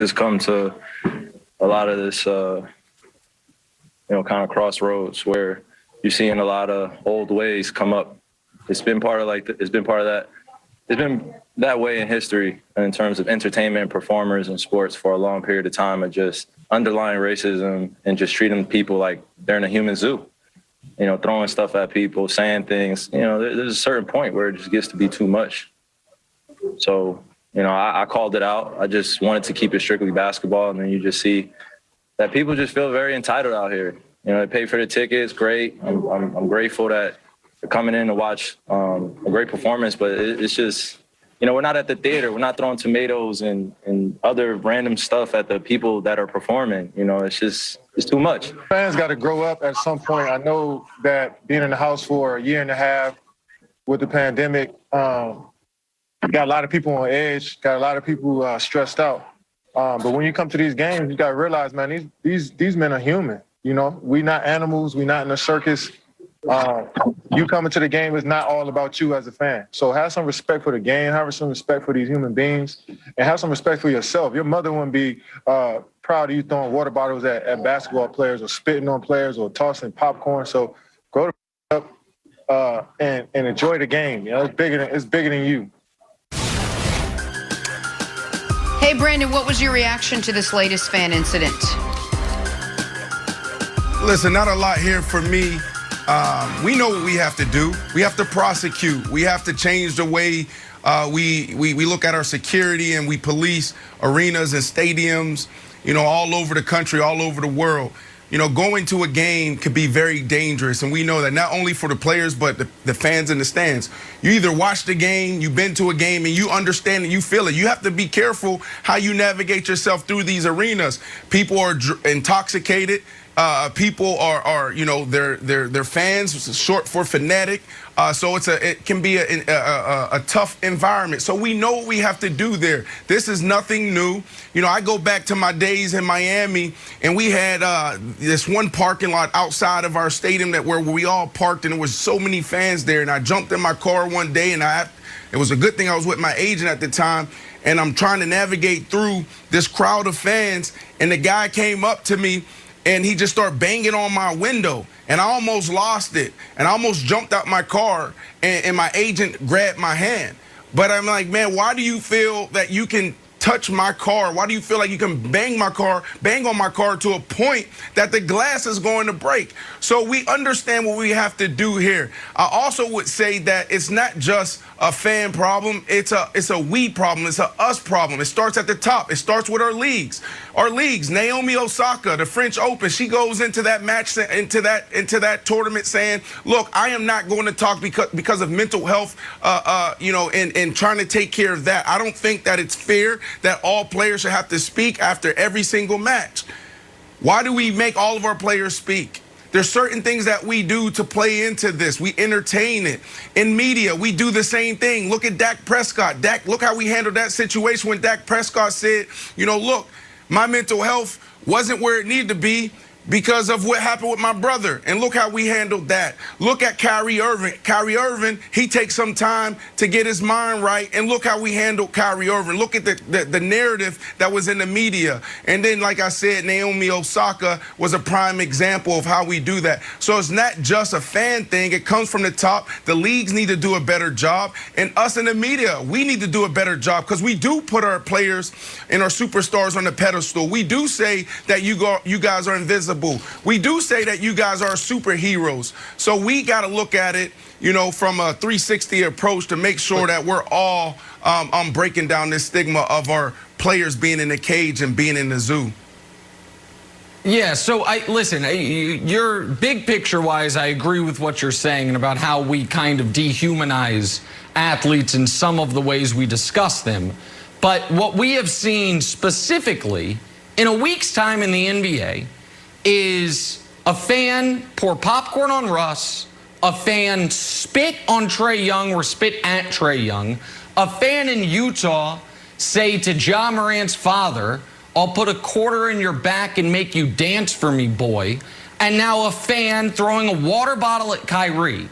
just come to a lot of this, kind of crossroads where you're seeing a lot of old ways come up. It's been part of that. It's been that way in history in terms of entertainment and performers and sports for a long period of time of just underlying racism and just treating people like they're in a human zoo. Throwing stuff at people, saying things. There's a certain point where it just gets to be too much. So, I called it out. I just wanted to keep it strictly basketball, and then you just see that people just feel very entitled out here. They pay for the tickets, great. I'm grateful that they're coming in to watch a great performance, but it's just, we're not at the theater. We're not throwing tomatoes and other random stuff at the people that are performing. It's too much. Fans got to grow up at some point. I know that being in the house for a year and a half with the pandemic, got a lot of people on edge, got a lot of people stressed out. But when you come to these games, you got to realize, man, these men are human. We not animals. We not in a circus. You coming to the game is not all about you as a fan. So have some respect for the game, have some respect for these human beings, and have some respect for yourself. Your mother wouldn't be proud of you throwing water bottles at basketball players or spitting on players or tossing popcorn. So grow up and enjoy the game. It's bigger than you. Hey, Brandon, what was your reaction to this latest fan incident? Listen, not a lot here for me. We know what we have to do. We have to prosecute. We have to change the way we look at our security and we police arenas and stadiums, all over the country, all over the world. Going to a game could be very dangerous, and we know that not only for the players, but the fans in the stands. You either watch the game, you've been to a game, and you understand and you feel it. You have to be careful how you navigate yourself through these arenas. People are intoxicated. People are they're fans, short for fanatic. So it can be a tough environment. So we know what we have to do there. This is nothing new. I go back to my days in Miami, and we had this one parking lot outside of our stadium where we all parked, and there was so many fans there. And I jumped in my car one day, and it was a good thing I was with my agent at the time, and I'm trying to navigate through this crowd of fans, and the guy came up to me, and he just started banging on my window, and I almost lost it, and I almost jumped out my car, and my agent grabbed my hand. But I'm like, man, why do you feel that you can touch my car? Why do you feel like you can bang on my car to a point that the glass is going to break? So we understand what we have to do here. I also would say that it's not just a fan problem. It's a we problem. It's a us problem. It starts at the top. It starts with our leagues. Naomi Osaka, the French Open, she goes into that match, into that tournament saying, look, I am not going to talk because of mental health, and trying to take care of that. I don't think that it's fair that all players should have to speak after every single match. Why do we make all of our players speak? There's certain things that we do to play into this. We entertain it. In media, we do the same thing. Look at Dak Prescott. Look how we handled that situation when Dak Prescott said, look, my mental health wasn't where it needed to be because of what happened with my brother. And look how we handled that. Look at Kyrie Irving. Kyrie Irving, he takes some time to get his mind right. And look how we handled Kyrie Irving. Look at the narrative that was in the media. And then, like I said, Naomi Osaka was a prime example of how we do that. So it's not just a fan thing. It comes from the top. The leagues need to do a better job. And us in the media, we need to do a better job because we do put our players and our superstars on the pedestal. We do say that you guys are invisible. We do say that you guys are superheroes. So we got to look at it, from a 360 approach to make sure that we're all breaking down this stigma of our players being in the cage and being in the zoo. Yeah, so listen, you're big picture wise, I agree with what you're saying and about how we kind of dehumanize athletes in some of the ways we discuss them. But what we have seen specifically in a week's time in the NBA is a fan pour popcorn on Russ, a fan spit on Trae Young or spit at Trae Young, a fan in Utah say to Ja Morant's father, I'll put a quarter in your back and make you dance for me, boy. And now a fan throwing a water bottle at Kyrie.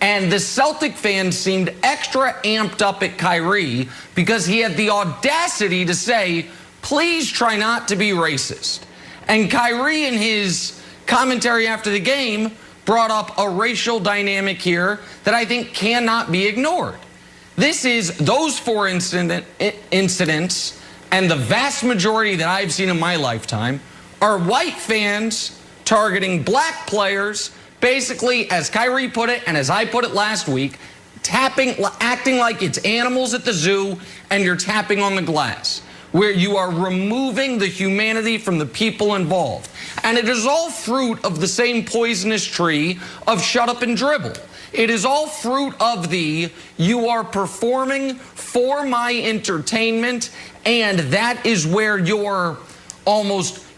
And the Celtic fans seemed extra amped up at Kyrie because he had the audacity to say, please try not to be racist. And Kyrie, in his commentary after the game, brought up a racial dynamic here that I think cannot be ignored. This is those 4 incidents, and the vast majority that I've seen in my lifetime are white fans targeting black players, basically, as Kyrie put it, and as I put it last week, acting like it's animals at the zoo, and you're tapping on the glass, where you are removing the humanity from the people involved. And it is all fruit of the same poisonous tree of shut up and dribble. It is all fruit of you are performing for my entertainment, and that is where your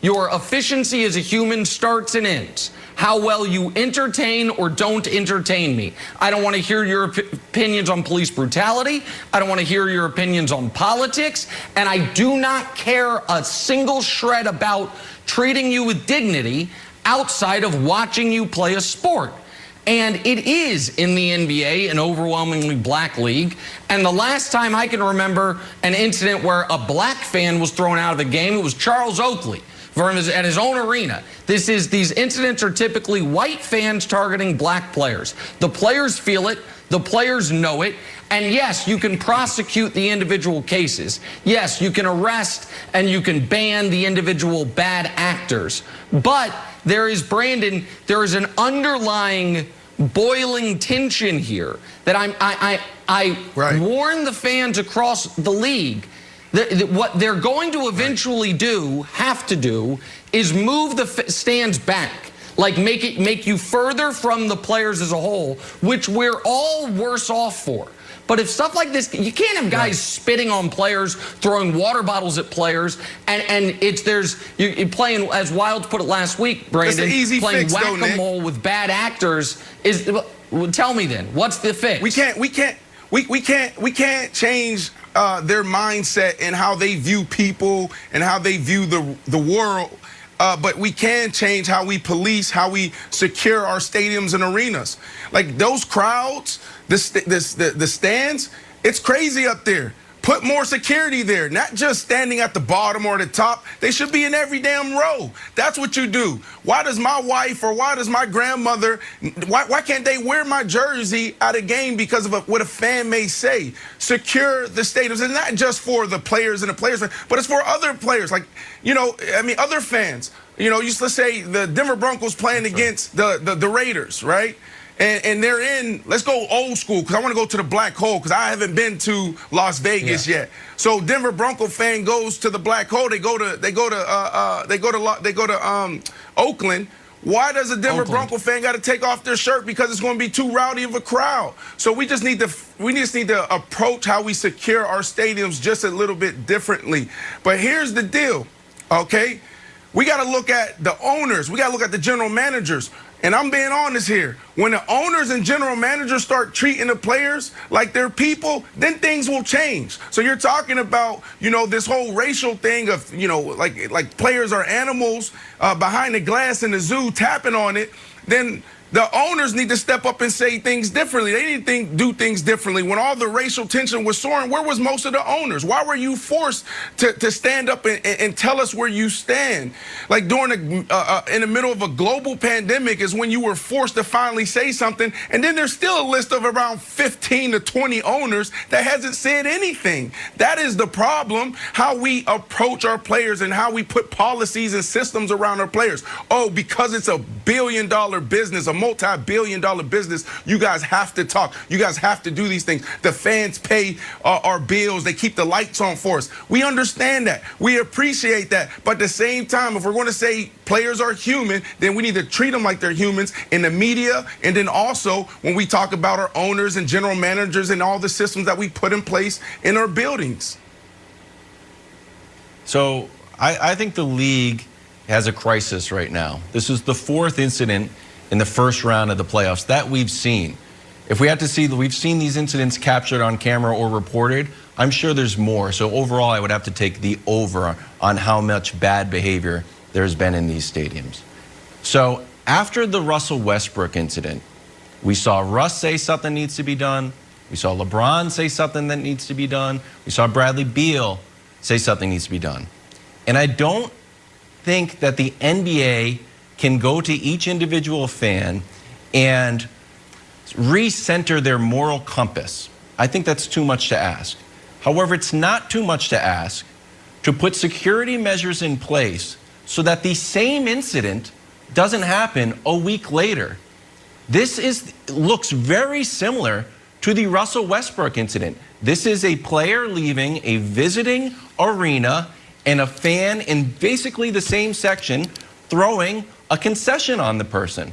efficiency as a human starts and ends. How well you entertain or don't entertain me. I don't want to hear your opinions on police brutality. I don't want to hear your opinions on politics. And I do not care a single shred about treating you with dignity outside of watching you play a sport. And it is, in the NBA, an overwhelmingly black league. And the last time I can remember an incident where a black fan was thrown out of the game, it was Charles Oakley at his own arena. These incidents are typically white fans targeting black players. The players feel it, the players know it, and yes, you can prosecute the individual cases. Yes, you can arrest and you can ban the individual bad actors. But there is, Brandon, there is an underlying boiling tension here that I warn the fans across the league. What they're going to eventually have to do, is move the stands back, like make you further from the players as a whole, which we're all worse off for. But if stuff like this, you can't have guys spitting on players, throwing water bottles at players, and you're playing, as Wilds put it last week, Brandon, playing whack-a-mole with bad actors. Tell me then, what's the fix? We can't change their mindset and how they view people and how they view the world. But we can change how we police, how we secure our stadiums and arenas. Like those crowds, the stands, it's crazy up there. Put more security there, not just standing at the bottom or the top. They should be in every damn row. That's what you do. Why does my wife or why does my grandmother, why can't they wear my jersey at a game because of what a fan may say? Secure the stadiums. And not just for the players and the players, but it's for other players. Like, other fans. Let's say the Denver Broncos playing against the Raiders, right? And they're in, let's go old school, because I want to go to the black hole, because I haven't been to Las Vegas yet. So Denver Bronco fan goes to the black hole. They go to Oakland. Why does a Denver Bronco fan got to take off their shirt? Because it's going to be too rowdy of a crowd. So we just need to approach how we secure our stadiums just a little bit differently. But here's the deal, okay? We got to look at the owners. We got to look at the general managers. And I'm being honest here. When the owners and general managers start treating the players like they're people, then things will change. So you're talking about, this whole racial thing of, like players are animals behind the glass in the zoo tapping on it. Then the owners need to step up and say things differently. They need to do things differently. When all the racial tension was soaring, where was most of the owners? Why were you forced to stand up and tell us where you stand? Like during in the middle of a global pandemic is when you were forced to finally say something. And then there's still a list of around 15 to 20 owners that hasn't said anything. That is the problem, how we approach our players and how we put policies and systems around our players. Oh, because it's a billion-dollar business, a multi-billion-dollar business, you guys have to talk. You guys have to do these things. The fans pay our bills. They keep the lights on for us. We understand that. We appreciate that. But at the same time, if we're going to say players are human, then we need to treat them like they're humans in the media. And then also when we talk about our owners and general managers and all the systems that we put in place in our buildings. So I think the league has a crisis right now. This is the 4th incident in the first round of the playoffs that we've seen. If we had to see, we've seen these incidents captured on camera or reported, I'm sure there's more. So overall, I would have to take the over on how much bad behavior there's been in these stadiums. So after the Russell Westbrook incident, we saw Russ say something needs to be done. We saw LeBron say something that needs to be done. We saw Bradley Beal say something needs to be done. And I don't think that the NBA can go to each individual fan and recenter their moral compass. I think that's too much to ask. However, it's not too much to ask to put security measures in place so that the same incident doesn't happen a week later. This looks very similar to the Russell Westbrook incident. This is a player leaving a visiting arena and a fan in basically the same section throwing a concession on the person.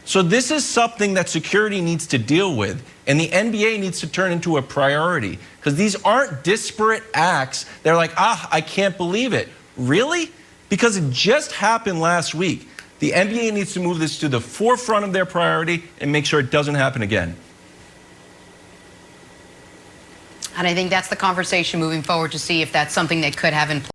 So this is something that security needs to deal with, and the NBA needs to turn into a priority, because these aren't disparate acts. They're like, I can't believe it. Really? Because it just happened last week. The NBA needs to move this to the forefront of their priority and make sure it doesn't happen again. And I think that's the conversation moving forward to see if that's something they could have in place.